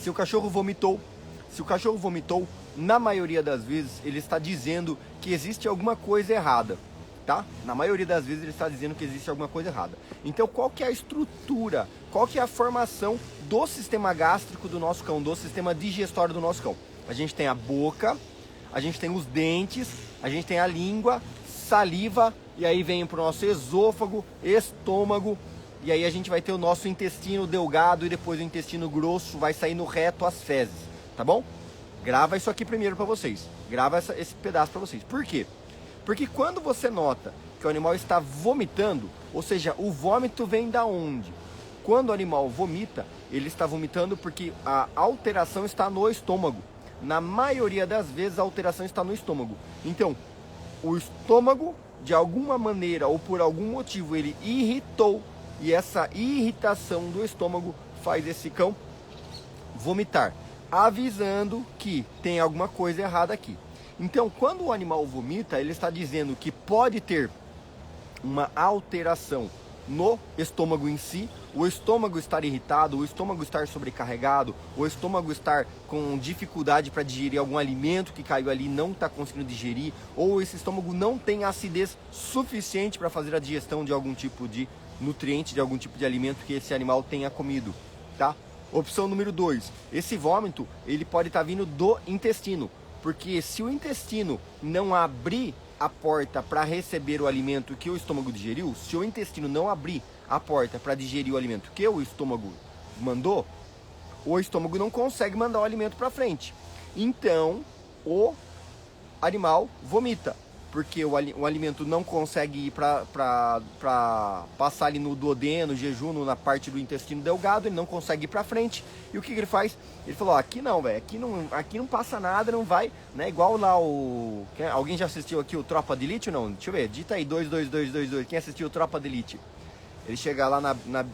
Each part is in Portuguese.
Se o cachorro vomitou, na maioria das vezes ele está dizendo que existe alguma coisa errada, tá? Na maioria das vezes ele está dizendo que existe alguma coisa errada. Então qual que é a estrutura, qual que é a formação do sistema gástrico do nosso cão, do sistema digestório do nosso cão? A gente tem a boca, a gente tem os dentes, a gente tem a língua, saliva, e aí vem para o nosso esôfago, estômago, e aí a gente vai ter o nosso intestino delgado e depois o intestino grosso, vai sair no reto as fezes, tá bom? Grava isso aqui primeiro para vocês, grava esse pedaço para vocês. Por quê? Porque quando você nota que o animal está vomitando, ou seja, o vômito vem da onde? Quando o animal vomita, ele está vomitando porque a alteração está no estômago. Na maioria das vezes a alteração está no estômago. Então, o estômago, de alguma maneira ou por algum motivo, ele irritou, e essa irritação do estômago faz esse cão vomitar, avisando que tem alguma coisa errada aqui. Então, quando o animal vomita, ele está dizendo que pode ter uma alteração no estômago em si, o estômago estar irritado, o estômago estar sobrecarregado, o estômago estar com dificuldade para digerir algum alimento que caiu ali, não está conseguindo digerir, ou esse estômago não tem acidez suficiente para fazer a digestão de algum tipo de nutriente, de algum tipo de alimento que esse animal tenha comido, tá? Opção número 2, esse vômito, ele pode estar vindo do intestino, porque se o intestino não abrir a porta para receber o alimento que o estômago digeriu, se o intestino não abrir a porta para digerir o alimento que o estômago mandou, o estômago não consegue mandar o alimento para frente. Então, o animal vomita, porque o alimento não consegue ir para passar ali no duodeno, jejum, na parte do intestino delgado, ele não consegue ir para frente. E o que ele faz? Ele falou, ó, aqui não, velho, aqui não passa nada, não vai, né? Igual lá o... Alguém já assistiu aqui o Tropa de Elite ou não? Deixa eu ver, dita aí, 22222, quem assistiu o Tropa de Elite? Ele chega lá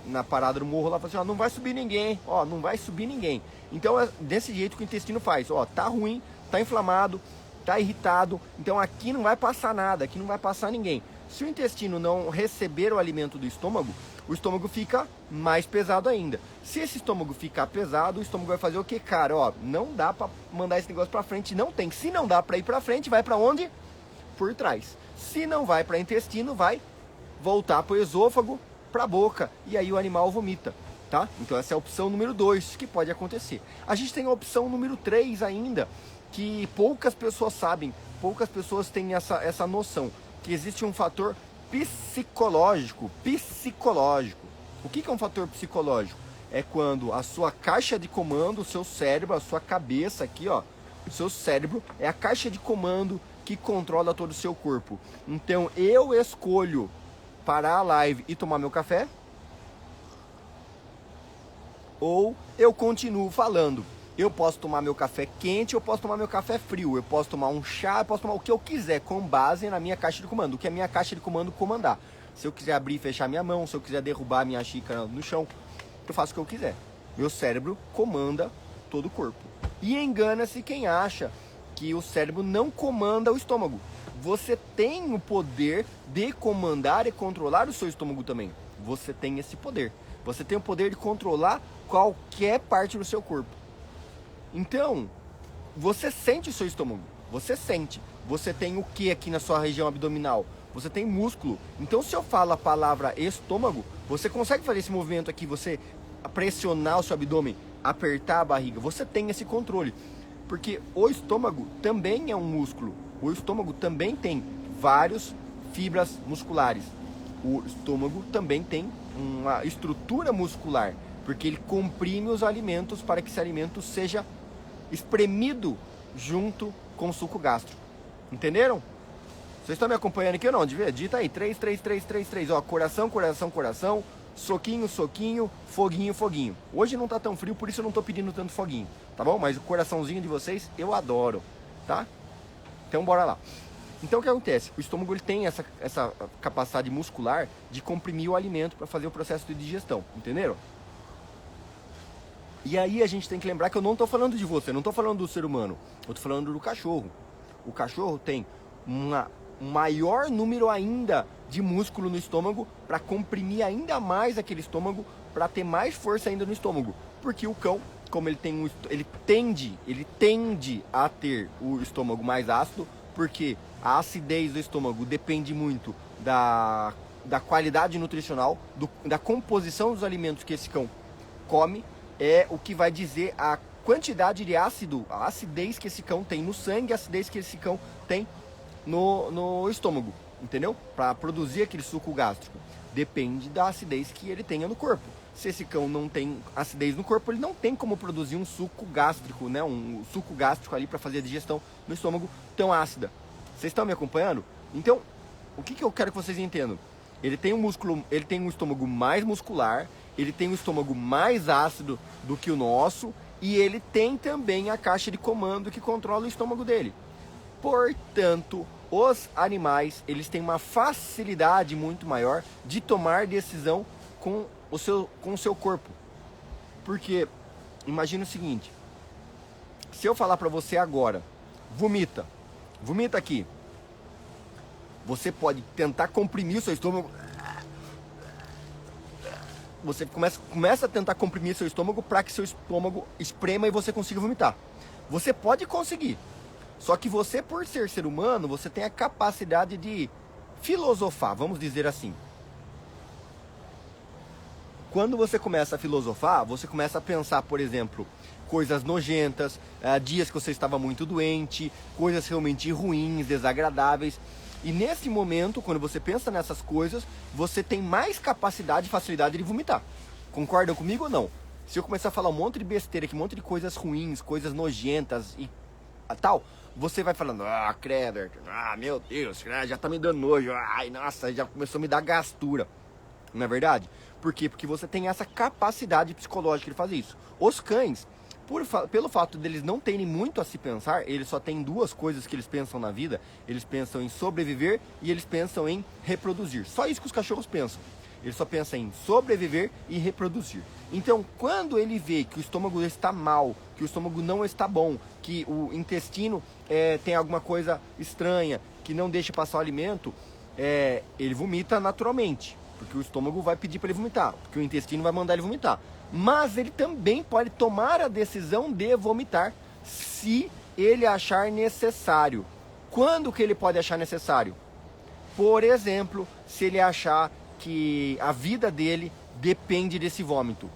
na parada do morro lá e fala assim, ó, não vai subir ninguém, ó, não vai subir ninguém. Então é desse jeito que o intestino faz, ó, tá ruim, tá inflamado, tá irritado, então aqui não vai passar nada, aqui não vai passar ninguém. Se o intestino não receber o alimento do estômago, o estômago fica mais pesado ainda. Se esse estômago ficar pesado, o estômago vai fazer o que, cara? Ó, não dá para mandar esse negócio para frente, não tem. Se não dá para ir para frente, vai para onde? Por trás. Se não vai para intestino, vai voltar para o esôfago, para a boca, e aí o animal vomita, tá? Então essa é a opção número 2 que pode acontecer. A gente tem a opção número 3 ainda, que poucas pessoas sabem, poucas pessoas têm essa noção, que existe um fator psicológico. O que é um fator psicológico? É quando a sua caixa de comando, o seu cérebro, a sua cabeça aqui, ó, o seu cérebro é a caixa de comando que controla todo o seu corpo. Então eu escolho parar a live e tomar meu café, ou eu continuo falando. Eu posso tomar meu café quente, eu posso tomar meu café frio, eu posso tomar um chá, eu posso tomar o que eu quiser, com base na minha caixa de comando, o que a minha caixa de comando comandar. Se eu quiser abrir e fechar minha mão, se eu quiser derrubar a minha xícara no chão, eu faço o que eu quiser. Meu cérebro comanda todo o corpo. E engana-se quem acha que o cérebro não comanda o estômago. Você tem o poder de comandar e controlar o seu estômago também. Você tem esse poder. Você tem o poder de controlar qualquer parte do seu corpo. Então, você sente o seu estômago, você sente. Você tem o que aqui na sua região abdominal? Você tem músculo. Então, se eu falo a palavra estômago, você consegue fazer esse movimento aqui, você pressionar o seu abdômen, apertar a barriga. Você tem esse controle. Porque o estômago também é um músculo. O estômago também tem várias fibras musculares. O estômago também tem uma estrutura muscular, porque ele comprime os alimentos para que esse alimento seja espremido junto com o suco gástrico. Entenderam? Vocês estão me acompanhando aqui ou não? Dita aí, 3, 3, 3, 3, 3. Ó, coração, coração, coração. Soquinho, soquinho, foguinho, foguinho. Hoje não tá tão frio, por isso eu não tô pedindo tanto foguinho, tá bom? Mas o coraçãozinho de vocês eu adoro, tá? Então bora lá. Então o que acontece? O estômago ele tem essa capacidade muscular de comprimir o alimento para fazer o processo de digestão, entenderam? E aí a gente tem que lembrar que eu não estou falando de você, não estou falando do ser humano, eu estou falando do cachorro. O cachorro tem um maior número ainda de músculo no estômago para comprimir ainda mais aquele estômago, para ter mais força ainda no estômago, porque o cão como ele tende a ter o estômago mais ácido, porque a acidez do estômago depende muito da qualidade nutricional, da composição dos alimentos que esse cão come, é o que vai dizer a quantidade de ácido, a acidez que esse cão tem no sangue, a acidez que esse cão tem no estômago, entendeu? Para produzir aquele suco gástrico. Depende da acidez que ele tenha no corpo. Se esse cão não tem acidez no corpo, ele não tem como produzir um suco gástrico, né? Um suco gástrico ali para fazer a digestão no estômago tão ácida. Vocês estão me acompanhando? Então, o que eu quero que vocês entendam? Ele tem um estômago mais muscular, ele tem um estômago mais ácido do que o nosso, e ele tem também a caixa de comando que controla o estômago dele. Portanto, os animais, eles têm uma facilidade muito maior de tomar decisão com o seu corpo. Porque, imagina o seguinte, se eu falar para você agora, vomita aqui, você pode tentar comprimir o seu estômago, você começa a tentar comprimir seu estômago para que seu estômago esprema e você consiga vomitar. Você pode conseguir. Só que você, por ser humano, você tem a capacidade de filosofar, vamos dizer assim. Quando você começa a filosofar, você começa a pensar, por exemplo, coisas nojentas, dias que você estava muito doente, coisas realmente ruins, desagradáveis. E nesse momento, quando você pensa nessas coisas, você tem mais capacidade e facilidade de vomitar. Concordam comigo ou não? Se eu começar a falar um monte de besteira aqui, um monte de coisas ruins, coisas nojentas e tal, você vai falando, credo, meu Deus, já tá me dando nojo, ai, nossa, já começou a me dar gastura. Não é verdade? Por quê? Porque você tem essa capacidade psicológica de fazer isso. Os cães, pelo fato deles não terem muito a se pensar, eles só têm duas coisas que eles pensam na vida. Eles pensam em sobreviver e eles pensam em reproduzir. Só isso que os cachorros pensam. Eles só pensam em sobreviver e reproduzir. Então, quando ele vê que o estômago está mal, que o estômago não está bom, que o intestino tem alguma coisa estranha, que não deixa passar o alimento, ele vomita naturalmente. Porque o estômago vai pedir para ele vomitar, porque o intestino vai mandar ele vomitar. Mas ele também pode tomar a decisão de vomitar se ele achar necessário. Quando que ele pode achar necessário? Por exemplo, se ele achar que a vida dele depende desse vômito.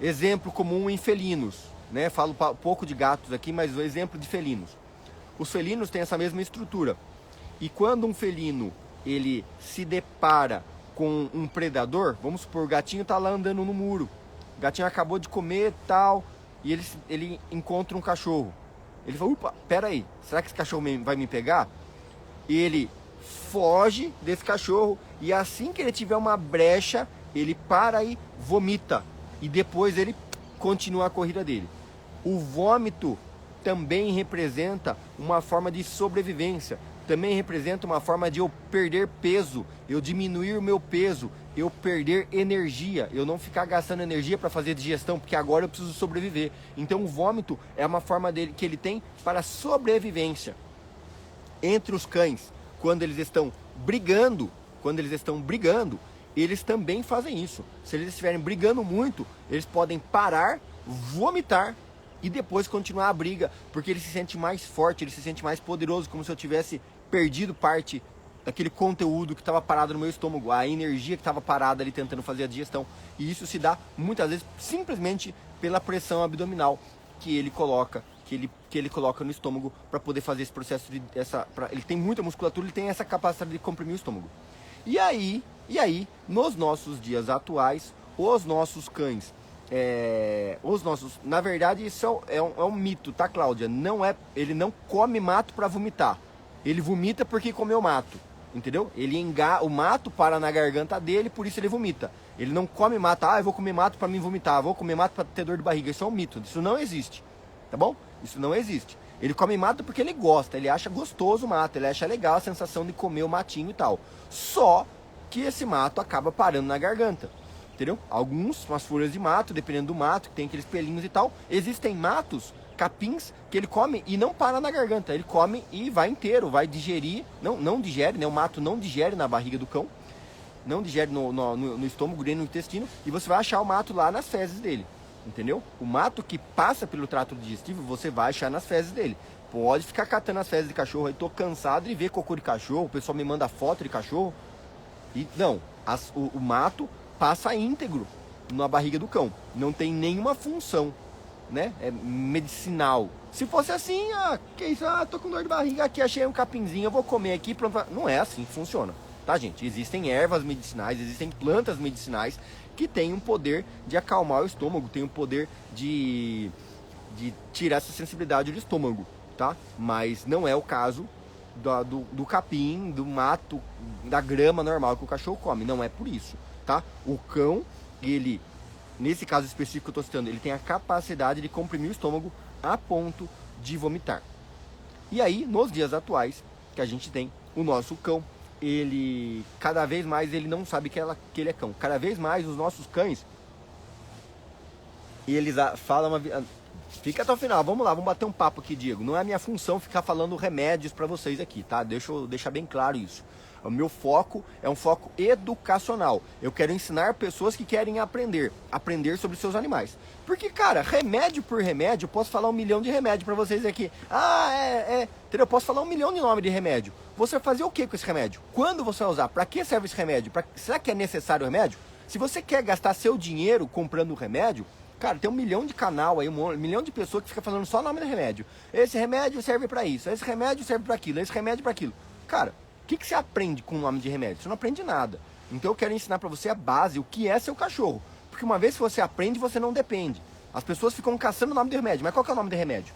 Exemplo comum em felinos, né? Falo um pouco de gatos aqui, mas o exemplo de felinos. Os felinos têm essa mesma estrutura. E quando um felino ele se depara com um predador, vamos supor, o gatinho tá lá andando no muro, o gatinho acabou de comer e tal, e ele encontra um cachorro. Ele fala, opa, pera aí, será que esse cachorro vai me pegar? E ele foge desse cachorro, e assim que ele tiver uma brecha, ele para e vomita, e depois ele continua a corrida dele. O vômito também representa uma forma de sobrevivência, também representa uma forma de eu perder peso, eu diminuir o meu peso, eu perder energia, eu não ficar gastando energia para fazer digestão, porque agora eu preciso sobreviver. Então o vômito é uma forma que ele tem para sobrevivência. Entre os cães, quando eles estão brigando, eles também fazem isso. Se eles estiverem brigando muito, eles podem parar, vomitar e depois continuar a briga, porque ele se sente mais forte, ele se sente mais poderoso, como se eu tivesse perdido parte daquele conteúdo que estava parado no meu estômago, a energia que estava parada ali tentando fazer a digestão. E isso se dá muitas vezes simplesmente pela pressão abdominal que ele coloca, que ele coloca no estômago para poder fazer esse processo ele tem muita musculatura, ele tem essa capacidade de comprimir o estômago. E aí, nos nossos dias atuais, os nossos cães, na verdade isso é um mito, tá, Cláudia? Ele não come mato para vomitar. Ele vomita porque comeu mato, entendeu? O mato para na garganta dele, por isso ele vomita. Ele não come mato, eu vou comer mato para mim vomitar, vou comer mato para ter dor de barriga. Isso é um mito, isso não existe, tá bom? Isso não existe. Ele come mato porque ele gosta, ele acha gostoso o mato, ele acha legal a sensação de comer o matinho e tal. Só que esse mato acaba parando na garganta, entendeu? Umas folhas de mato, dependendo do mato, que tem aqueles pelinhos e tal. Existem matos, capins, que ele come e não para na garganta. Ele come e vai inteiro, vai digerir. Não digere, né? O mato não digere na barriga do cão. Não digere no estômago, nem no intestino. E você vai achar o mato lá nas fezes dele. entendeu? O mato que passa pelo trato digestivo, você vai achar nas fezes dele. Pode ficar catando as fezes de cachorro aí, tô cansado de ver cocô de cachorro, o pessoal me manda foto de cachorro. E não, o mato passa íntegro na barriga do cão. Não tem nenhuma função, né? É medicinal. Se fosse assim, que isso? Tô com dor de barriga aqui, achei um capinzinho, eu vou comer aqui, pronto. Não é assim que funciona, tá, gente? Existem ervas medicinais, existem plantas medicinais que têm um poder de acalmar o estômago, tem um poder de tirar essa sensibilidade do estômago, tá? Mas não é o caso do capim, do mato, da grama normal que o cachorro come. Não é por isso, tá? O cão, ele, nesse caso específico que eu tô citando, ele tem a capacidade de comprimir o estômago a ponto de vomitar. E aí, nos dias atuais, que a gente tem o nosso cão, ele, cada vez mais, ele não sabe que ele é cão. Cada vez mais, os nossos cães, eles falam... Fica até o final, vamos lá, vamos bater um papo aqui, Diego. Não é a minha função ficar falando remédios para vocês aqui, tá? Deixa eu deixar bem claro isso. O meu foco é um foco educacional. Eu quero ensinar pessoas que querem aprender sobre seus animais. Porque, cara, remédio por remédio, eu posso falar 1 milhão de remédios para vocês aqui. Entendeu? Eu posso falar 1 milhão de nomes de remédio. Você vai fazer o que com esse remédio? Quando você vai usar? Para que serve esse remédio? Será que é necessário o remédio? Se você quer gastar seu dinheiro comprando o remédio, cara, tem 1 milhão de canal aí, 1 milhão de pessoas que fica falando só o nome do remédio. Esse remédio serve para isso, esse remédio serve para aquilo, esse remédio para aquilo. Cara, o que você aprende com o nome de remédio? Você não aprende nada. Então eu quero ensinar para você a base, o que é seu cachorro. Porque uma vez que você aprende, você não depende. As pessoas ficam caçando o nome do remédio. Mas qual que é o nome do remédio?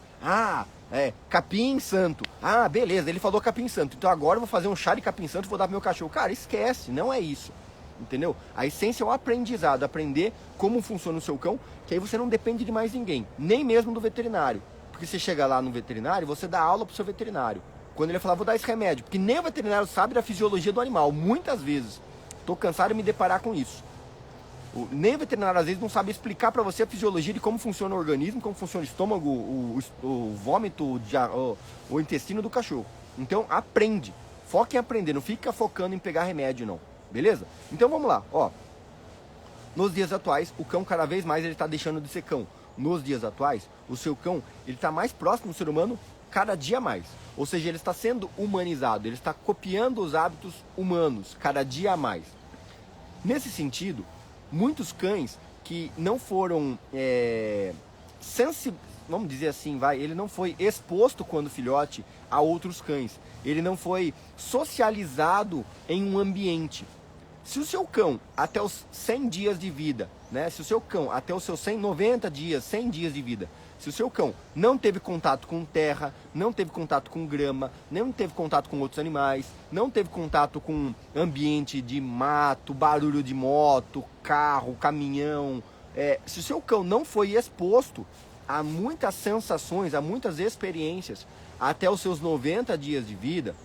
Capim santo. Beleza, ele falou capim santo. Então agora eu vou fazer um chá de capim santo e vou dar pro meu cachorro. Cara, esquece, não é isso. Entendeu? A essência é o aprendizado, aprender como funciona o seu cão, que aí você não depende de mais ninguém, nem mesmo do veterinário. Porque você chega lá no veterinário, você dá aula pro seu veterinário. Quando ele falar, vou dar esse remédio, porque nem o veterinário sabe da fisiologia do animal, muitas vezes. Tô cansado de me deparar com isso. Nem o veterinário às vezes não sabe explicar para você a fisiologia de como funciona o organismo, como funciona o estômago, o vômito, o intestino do cachorro. Então aprende, foca em aprender, não fica focando em pegar remédio não. Beleza? Então vamos lá, ó. Nos dias atuais, o cão cada vez mais ele está deixando de ser cão. Nos dias atuais, o seu cão ele está mais próximo do ser humano cada dia mais. Ou seja, ele está sendo humanizado, ele está copiando os hábitos humanos cada dia mais. Nesse sentido, muitos cães que não foram vamos dizer assim, ele não foi exposto quando filhote a outros cães. Ele não foi socializado em um ambiente. Se o seu cão, até os 100 dias de vida, né? Se o seu cão, até os seus 90 dias, 100 dias de vida, se o seu cão não teve contato com terra, não teve contato com grama, não teve contato com outros animais, não teve contato com ambiente de mato, barulho de moto, carro, caminhão, se o seu cão não foi exposto a muitas sensações, a muitas experiências, até os seus 90 dias de vida,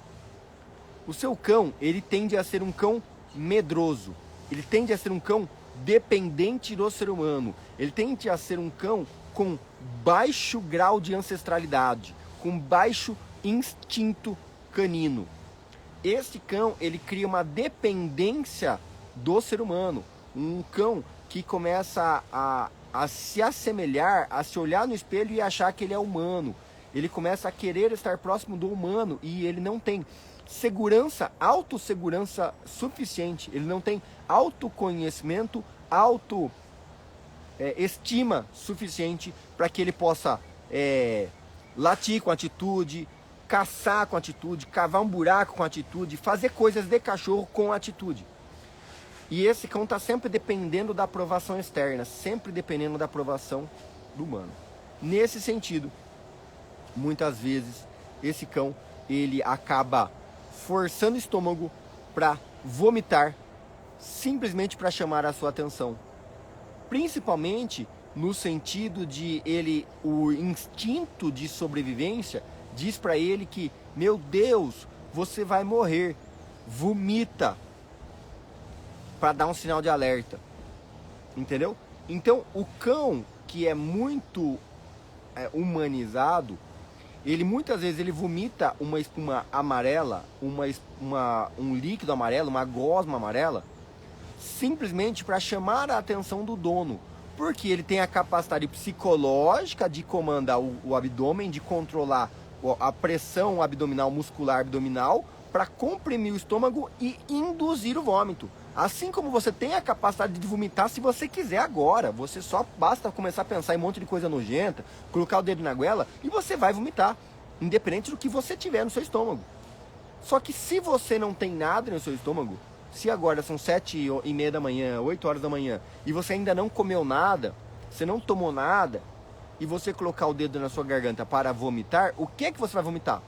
o seu cão, ele tende a ser um cão medroso, ele tende a ser um cão dependente do ser humano, ele tende a ser um cão com baixo grau de ancestralidade, com baixo instinto canino. Este cão, ele cria uma dependência do ser humano, um cão que começa a se assemelhar, a se olhar no espelho e achar que ele é humano. Ele começa a querer estar próximo do humano e ele não tem autossegurança suficiente, ele não tem autoconhecimento, estima suficiente para que ele possa latir com atitude, caçar com atitude, cavar um buraco com atitude, fazer coisas de cachorro com atitude. E esse cão está sempre dependendo da aprovação externa, sempre dependendo da aprovação do humano. Nesse sentido, muitas vezes esse cão ele acaba forçando o estômago para vomitar, simplesmente para chamar a sua atenção. Principalmente no sentido de o instinto de sobrevivência diz para ele que, meu Deus, você vai morrer, vomita, para dar um sinal de alerta, entendeu? Então o cão que é muito humanizado, ele muitas vezes ele vomita uma espuma amarela, um líquido amarelo, uma gosma amarela, simplesmente para chamar a atenção do dono. Porque ele tem a capacidade psicológica de comandar o abdômen, de controlar a pressão abdominal, muscular abdominal, para comprimir o estômago e induzir o vômito. Assim como você tem a capacidade de vomitar se você quiser agora. Você só basta começar a pensar em um monte de coisa nojenta, colocar o dedo na goela e você vai vomitar, independente do que você tiver no seu estômago. Só que se você não tem nada no seu estômago, se agora são 7h30 da manhã, 8 horas da manhã, e você ainda não comeu nada, você não tomou nada, e você colocar o dedo na sua garganta para vomitar, o que é que você vai vomitar?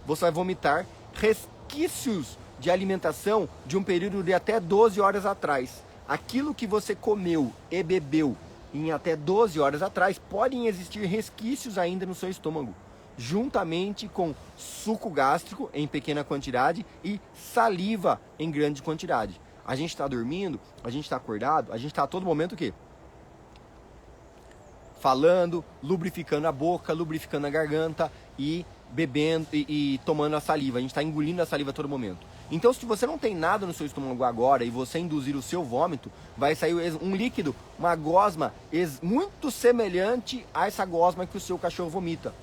Você vai vomitar resquícios de alimentação de um período de até 12 horas atrás. Aquilo que você comeu e bebeu em até 12 horas atrás, podem existir resquícios ainda no seu estômago, juntamente com suco gástrico em pequena quantidade e saliva em grande quantidade. A gente está dormindo, a gente está acordado, a gente está a todo momento o quê? Falando, lubrificando a boca, lubrificando a garganta e bebendo e tomando a saliva. A gente está engolindo a saliva a todo momento. Então, se você não tem nada no seu estômago agora e você induzir o seu vômito, vai sair um líquido, uma gosma muito semelhante a essa gosma que o seu cachorro vomita.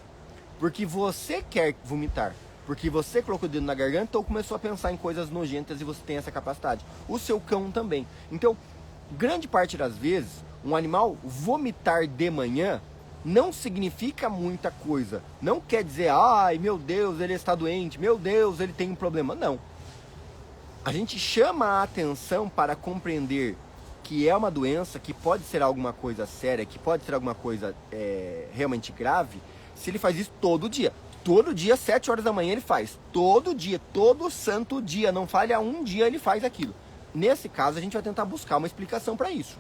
Porque você quer vomitar. Porque você colocou o dedo na garganta ou começou a pensar em coisas nojentas e você tem essa capacidade. O seu cão também. Então, grande parte das vezes, um animal vomitar de manhã não significa muita coisa. Não quer dizer, ai meu Deus, ele está doente, meu Deus, ele tem um problema. Não. A gente chama a atenção para compreender que é uma doença, que pode ser alguma coisa séria, que pode ser alguma coisa realmente grave, se ele faz isso todo dia. Todo dia, 7 horas da manhã ele faz. Todo dia, todo santo dia. Não falha um dia ele faz aquilo. Nesse caso, a gente vai tentar buscar uma explicação para isso.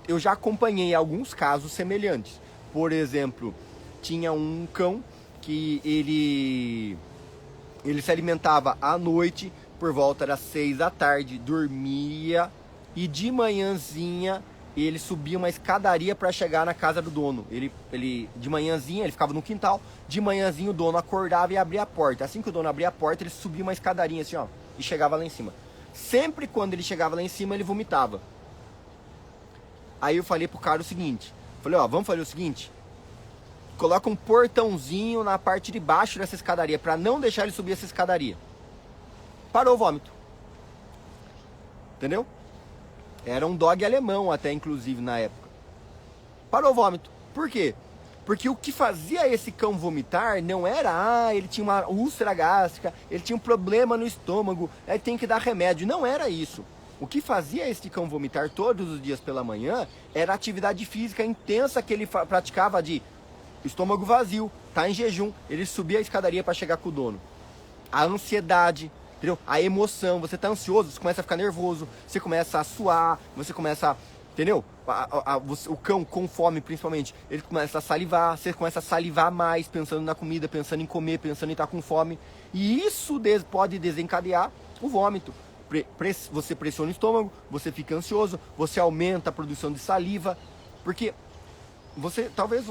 Eu já acompanhei alguns casos semelhantes. Por exemplo, tinha um cão que ele se alimentava à noite, por volta das 6 da tarde, dormia e de manhãzinha ele subia uma escadaria para chegar na casa do dono. Ele de manhãzinha, ele ficava no quintal, de manhãzinha o dono acordava e abria a porta. Assim que o dono abria a porta, ele subia uma escadarinha assim, ó, e chegava lá em cima. Sempre quando ele chegava lá em cima, ele vomitava. Aí eu falei pro cara o seguinte, falei, ó, vamos fazer o seguinte, coloca um portãozinho na parte de baixo dessa escadaria, para não deixar ele subir essa escadaria. Parou o vômito. Entendeu? Era um dog alemão até, inclusive, na época. Parou o vômito. Por quê? Porque o que fazia esse cão vomitar não era, ele tinha uma úlcera gástrica, ele tinha um problema no estômago, aí tem que dar remédio. Não era isso. O que fazia esse cão vomitar todos os dias pela manhã era a atividade física intensa que ele praticava de estômago vazio, tá em jejum, ele subia a escadaria para chegar com o dono. A ansiedade, entendeu? A emoção, você tá ansioso, você começa a ficar nervoso, você começa a suar, você começa, entendeu? O cão com fome principalmente, ele começa a salivar, você começa a salivar mais, pensando na comida, pensando em comer, pensando em estar com fome. E isso pode desencadear o vômito. Você pressiona o estômago, você fica ansioso, você aumenta a produção de saliva, porque talvez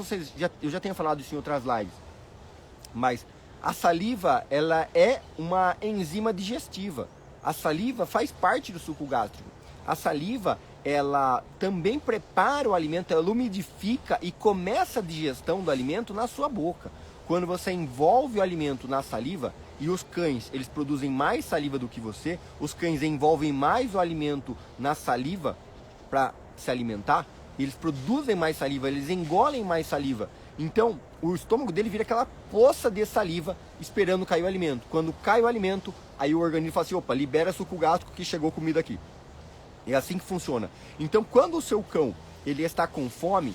eu já tenha falado isso em outras lives, mas a saliva, ela é uma enzima digestiva. A saliva faz parte do suco gástrico. A saliva, ela também prepara o alimento, ela umidifica e começa a digestão do alimento na sua boca. Quando você envolve o alimento na saliva, e os cães, eles produzem mais saliva do que você, os cães envolvem mais o alimento na saliva para se alimentar, eles produzem mais saliva, eles engolem mais saliva. Então, o estômago dele vira aquela poça de saliva esperando cair o alimento. Quando cai o alimento, aí o organismo fala assim, opa, libera suco gástrico que chegou comida aqui. É assim que funciona. Então, quando o seu cão, ele está com fome,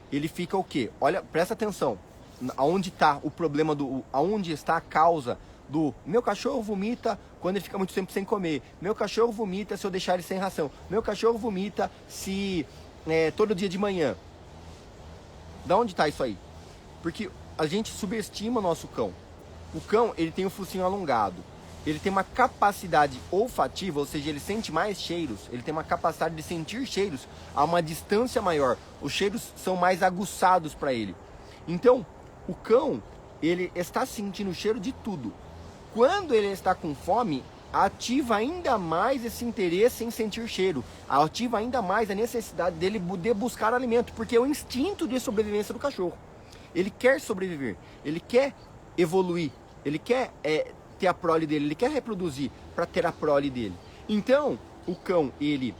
ele fica o quê? Olha, presta atenção. Aonde está o problema, aonde está a causa do meu cachorro vomita quando ele fica muito tempo sem comer. Meu cachorro vomita se eu deixar ele sem ração. Meu cachorro vomita se todo dia de manhã. Da onde está isso aí? Porque a gente subestima o nosso cão. O cão, ele tem o focinho alongado. Ele tem uma capacidade olfativa, ou seja, ele sente mais cheiros. Ele tem uma capacidade de sentir cheiros a uma distância maior. Os cheiros são mais aguçados para ele. Então, o cão, ele está sentindo o cheiro de tudo. Quando ele está com fome, ativa ainda mais esse interesse em sentir cheiro, ativa ainda mais a necessidade dele de buscar alimento, porque é o instinto de sobrevivência do cachorro. Ele quer sobreviver, ele quer evoluir, ele quer ter a prole dele, ele quer reproduzir para ter a prole dele. Então, o cão, ele,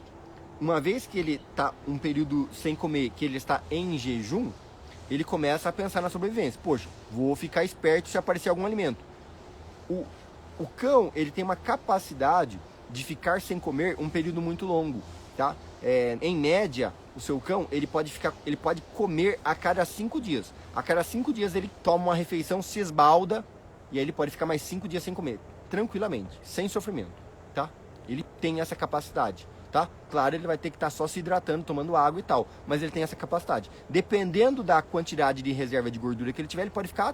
uma vez que ele está um período sem comer, que ele está em jejum, ele começa a pensar na sobrevivência. Poxa, vou ficar esperto se aparecer algum alimento. O cão, ele tem uma capacidade de ficar sem comer um período muito longo, tá? Em média, o seu cão, ele pode comer a cada 5 dias. A cada 5 dias ele toma uma refeição, se esbalda, e aí ele pode ficar mais 5 dias sem comer, tranquilamente, sem sofrimento, tá? Ele tem essa capacidade, tá? Claro, ele vai ter que estar só se hidratando, tomando água e tal, mas ele tem essa capacidade. Dependendo da quantidade de reserva de gordura que ele tiver, ele pode ficar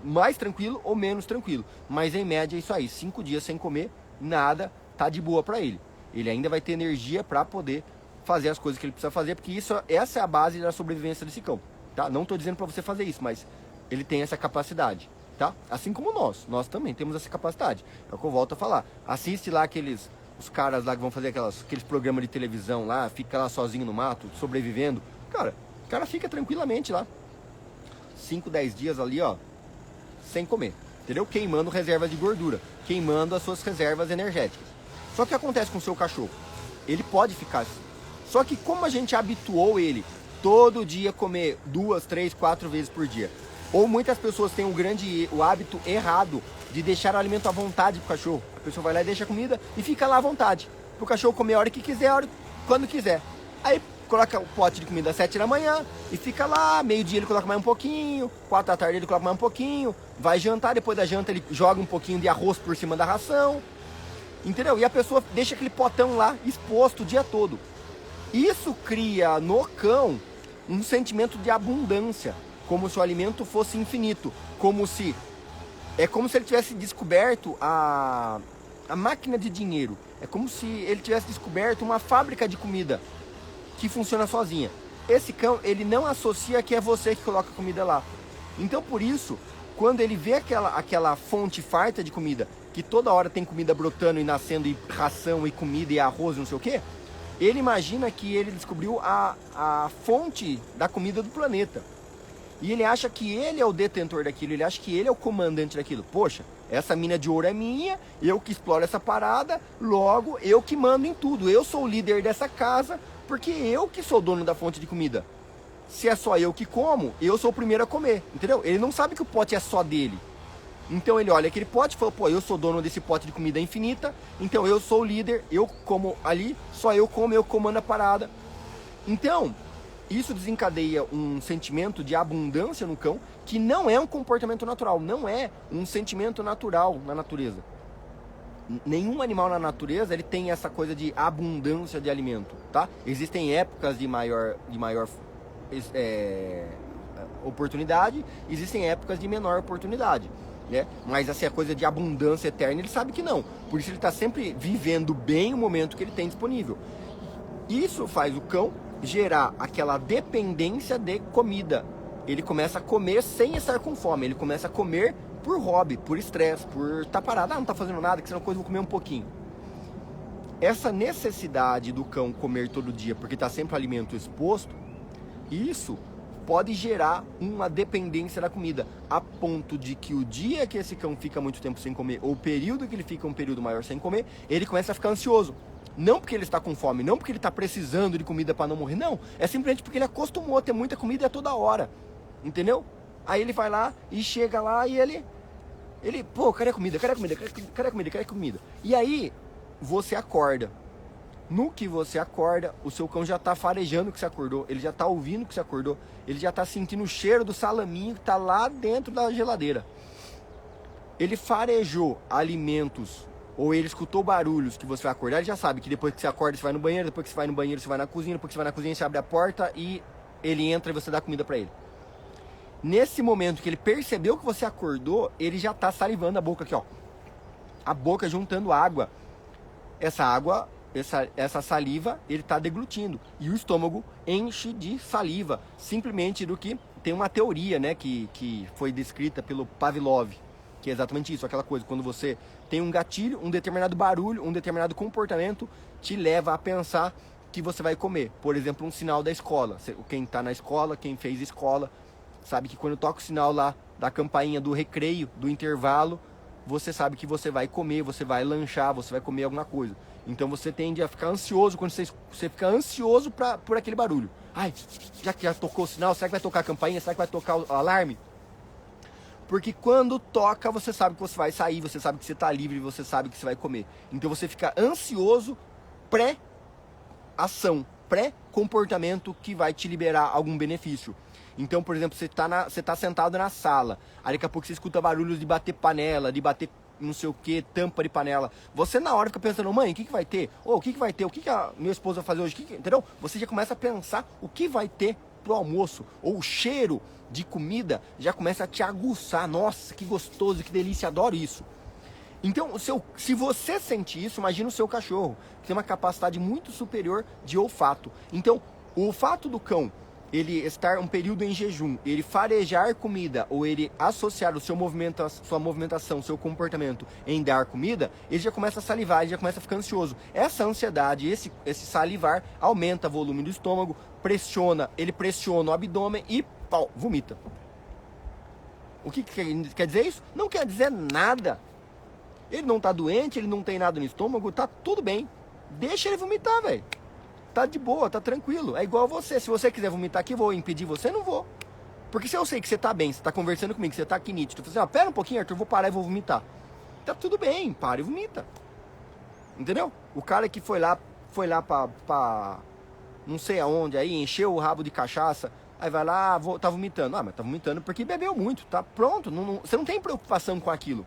mais tranquilo ou menos tranquilo, mas em média é isso aí, 5 dias sem comer, nada, tá de boa para ele. Ele ainda vai ter energia para poder fazer as coisas que ele precisa fazer, porque essa é a base da sobrevivência desse cão, tá? Não tô dizendo para você fazer isso, mas ele tem essa capacidade, tá? Assim como nós também temos essa capacidade. É o que eu volto a falar. Assiste lá os caras lá que vão fazer aqueles programas de televisão lá, fica lá sozinho no mato, sobrevivendo. Cara, o cara fica tranquilamente lá, 5, 10 dias ali, ó, sem comer, entendeu? Queimando reservas de gordura, queimando as suas reservas energéticas. Só que o que acontece com o seu cachorro? Ele pode ficar assim. Só que como a gente habituou ele todo dia comer 2, 3, 4 vezes por dia, ou muitas pessoas têm o hábito errado de deixar o alimento à vontade pro cachorro. A pessoa vai lá e deixa a comida e fica lá à vontade, pro cachorro comer a hora que quiser, quando quiser. Aí coloca o pote de comida às 7 da manhã e fica lá, meio-dia ele coloca mais um pouquinho, 4 da tarde ele coloca mais um pouquinho, vai jantar, depois da janta ele joga um pouquinho de arroz por cima da ração, entendeu? E a pessoa deixa aquele potão lá exposto o dia todo. Isso cria no cão um sentimento de abundância, como se o alimento fosse infinito, como se ele tivesse descoberto a máquina de dinheiro, é como se ele tivesse descoberto uma fábrica de comida que funciona sozinha. Esse cão, ele não associa que é você que coloca a comida lá. Então, por isso, quando ele vê aquela fonte farta de comida, que toda hora tem comida brotando e nascendo, e ração, e comida, e arroz, não sei o que, ele imagina que ele descobriu a fonte da comida do planeta. E ele acha que ele é o detentor daquilo, ele acha que ele é o comandante daquilo. Poxa, essa mina de ouro é minha, eu que exploro essa parada, logo eu que mando em tudo. Eu sou o líder dessa casa, porque eu que sou dono da fonte de comida. Se é só eu que como, eu sou o primeiro a comer, entendeu? Ele não sabe que o pote é só dele. Então ele olha aquele pote e fala, pô, eu sou dono desse pote de comida infinita, então eu sou o líder, eu como ali, só eu como, eu comando a parada. Então, isso desencadeia um sentimento de abundância no cão, que não é um comportamento natural, não é um sentimento natural na natureza. Nenhum animal na natureza ele tem essa coisa de abundância de alimento, tá? Existem épocas de maior oportunidade, existem épocas de menor oportunidade, né? Mas assim, a coisa de abundância eterna ele sabe que não, por isso ele está sempre vivendo bem o momento que ele tem disponível. Isso faz o cão gerar aquela dependência de comida. Ele começa a comer sem estar com fome, ele começa a comer por hobby, por estresse, por estar parado, não tá fazendo nada, que senão coisa eu vou comer um pouquinho. Essa necessidade do cão comer todo dia, porque está sempre o alimento exposto, isso pode gerar uma dependência da comida, a ponto de que o dia que esse cão fica muito tempo sem comer, ou o período que ele fica um período maior sem comer, ele começa a ficar ansioso. Não porque ele está com fome, não porque ele está precisando de comida para não morrer, não. É simplesmente porque ele acostumou a ter muita comida a toda hora, entendeu? Aí ele vai lá e chega lá e ele pô, cadê a comida? Cadê a comida? Cadê a comida? Cadê a comida? E aí você acorda. No que você acorda, o seu cão já está farejando que você acordou, ele já está ouvindo que você acordou, ele já está sentindo o cheiro do salaminho que está lá dentro da geladeira. Ele farejou alimentos, ou ele escutou barulhos que você vai acordar, ele já sabe que depois que você acorda você vai no banheiro, depois que você vai no banheiro você vai na cozinha, depois que você vai na cozinha você abre a porta e ele entra e você dá comida para ele. Nesse momento que ele percebeu que você acordou, ele já está salivando a boca aqui, ó. A boca juntando água. Essa água, essa saliva, ele está deglutindo. E o estômago enche de saliva. Simplesmente do que tem uma teoria, né, que foi descrita pelo Pavlov, Que é exatamente isso, aquela coisa, quando você tem um gatilho, um determinado barulho, um determinado comportamento te leva a pensar que você vai comer. Por exemplo, um sinal da escola. Quem está na escola, quem fez escola, sabe que quando toca o sinal lá da campainha do recreio, do intervalo, você sabe que você vai comer, você vai lanchar, você vai comer alguma coisa. Então você tende a ficar ansioso quando você fica ansioso por aquele barulho. Ai, já que já tocou o sinal, será que vai tocar a campainha? Será que vai tocar o alarme? Porque quando toca, você sabe que você vai sair, você sabe que você está livre, você sabe que você vai comer. Então você fica ansioso pré-ação, pré-comportamento que vai te liberar algum benefício. Então, por exemplo, você tá sentado na sala, aí daqui a pouco você escuta barulhos de bater panela, de bater não sei o que, tampa de panela. Você na hora fica pensando, mãe, o que vai ter? Ou o que vai ter? O que a minha esposa vai fazer hoje? Entendeu? Você já começa a pensar o que vai ter pro almoço. Ou o cheiro de comida já começa a te aguçar. Nossa, que gostoso, que delícia, adoro isso. Então, se você sente isso, imagina o seu cachorro, que tem uma capacidade muito superior de olfato. Então, o olfato do cão, ele estar um período em jejum, ele farejar comida ou ele associar o seu movimento, sua movimentação, seu comportamento em dar comida, ele já começa a salivar, ele já começa a ficar ansioso. Essa ansiedade, esse salivar aumenta o volume do estômago, ele pressiona o abdômen e pau, vomita. O que quer dizer isso? Não quer dizer nada. Ele não tá doente, ele não tem nada no estômago, tá tudo bem. Deixa ele vomitar, velho. Tá de boa, tá tranquilo. É igual você. Se você quiser vomitar aqui, vou impedir você, não vou. Porque se eu sei que você tá bem, você tá conversando comigo, você tá aqui nítido, você fala assim, pera um pouquinho, Arthur, eu vou parar e vou vomitar. Tá tudo bem, para e vomita. Entendeu? O cara que foi lá pra não sei aonde, aí encheu o rabo de cachaça, aí vai lá, tá vomitando. Ah, mas tá vomitando porque bebeu muito, tá pronto. Você não tem preocupação com aquilo.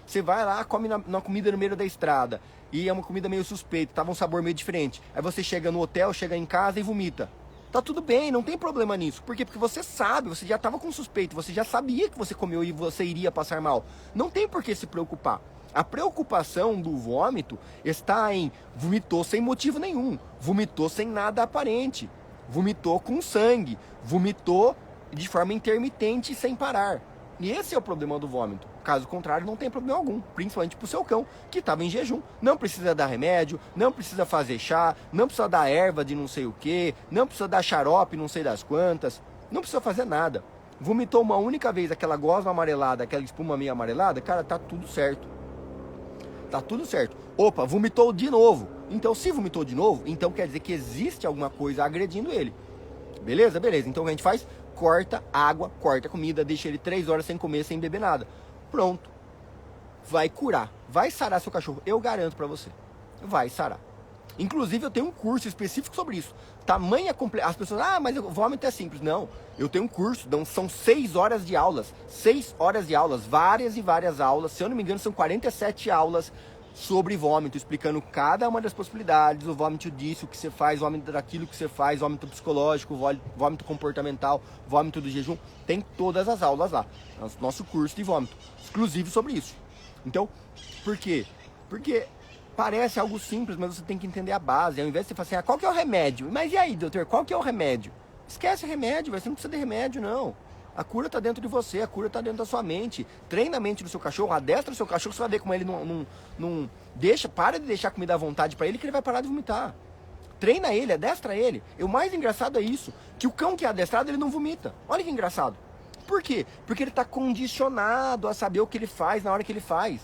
Você vai lá, come na comida no meio da estrada, e é uma comida meio suspeita, tava um sabor meio diferente. Aí você chega no hotel, chega em casa e vomita. Tá tudo bem, não tem problema nisso. Por quê? Porque você sabe, você já tava com suspeito, você já sabia que você comeu e você iria passar mal. Não tem por que se preocupar. A preocupação do vômito está em vomitou sem motivo nenhum, vomitou sem nada aparente, vomitou com sangue, vomitou de forma intermitente sem parar. E esse é o problema do vômito. Caso contrário, não tem problema algum, principalmente pro seu cão, que estava em jejum. Não precisa dar remédio, não precisa fazer chá, não precisa dar erva de não sei o que, não precisa dar xarope não sei das quantas, não precisa fazer nada. Vomitou uma única vez aquela gosma amarelada, aquela espuma meio amarelada, cara, tá tudo certo. Tá tudo certo. Opa, vomitou de novo. Então, se vomitou de novo, então quer dizer que existe alguma coisa agredindo ele. Beleza? Beleza. Então o que a gente faz? Corta água, corta comida, deixa ele 3 horas sem comer, sem beber nada. Pronto. Vai curar. Vai sarar seu cachorro. Eu garanto pra você. Vai sarar. Inclusive eu tenho um curso específico sobre isso. Tamanha completa. As pessoas, mas o vômito é simples. Não. Eu tenho um curso, são 6 horas de aulas. 6 horas de aulas. Várias e várias aulas. Se eu não me engano, são 47 aulas sobre vômito, explicando cada uma das possibilidades, o vômito disso, o que você faz, o vômito daquilo que você faz, vômito psicológico, vômito comportamental, vômito do jejum, tem todas as aulas lá. Nosso curso de vômito, exclusivo sobre isso. Então, por quê? Porque parece algo simples, mas você tem que entender a base. Ao invés de você falar assim, qual que é o remédio? Mas e aí, doutor, qual que é o remédio? Esquece o remédio, você não precisa de remédio, não. A cura está dentro de você, a cura está dentro da sua mente. Treina a mente do seu cachorro, adestra o seu cachorro, você vai ver como ele não deixa, para de deixar comida à vontade para ele, que ele vai parar de vomitar. Treina ele, adestra ele. E o mais engraçado é isso, que o cão que é adestrado, ele não vomita. Olha que engraçado. Por quê? Porque ele está condicionado a saber o que ele faz na hora que ele faz.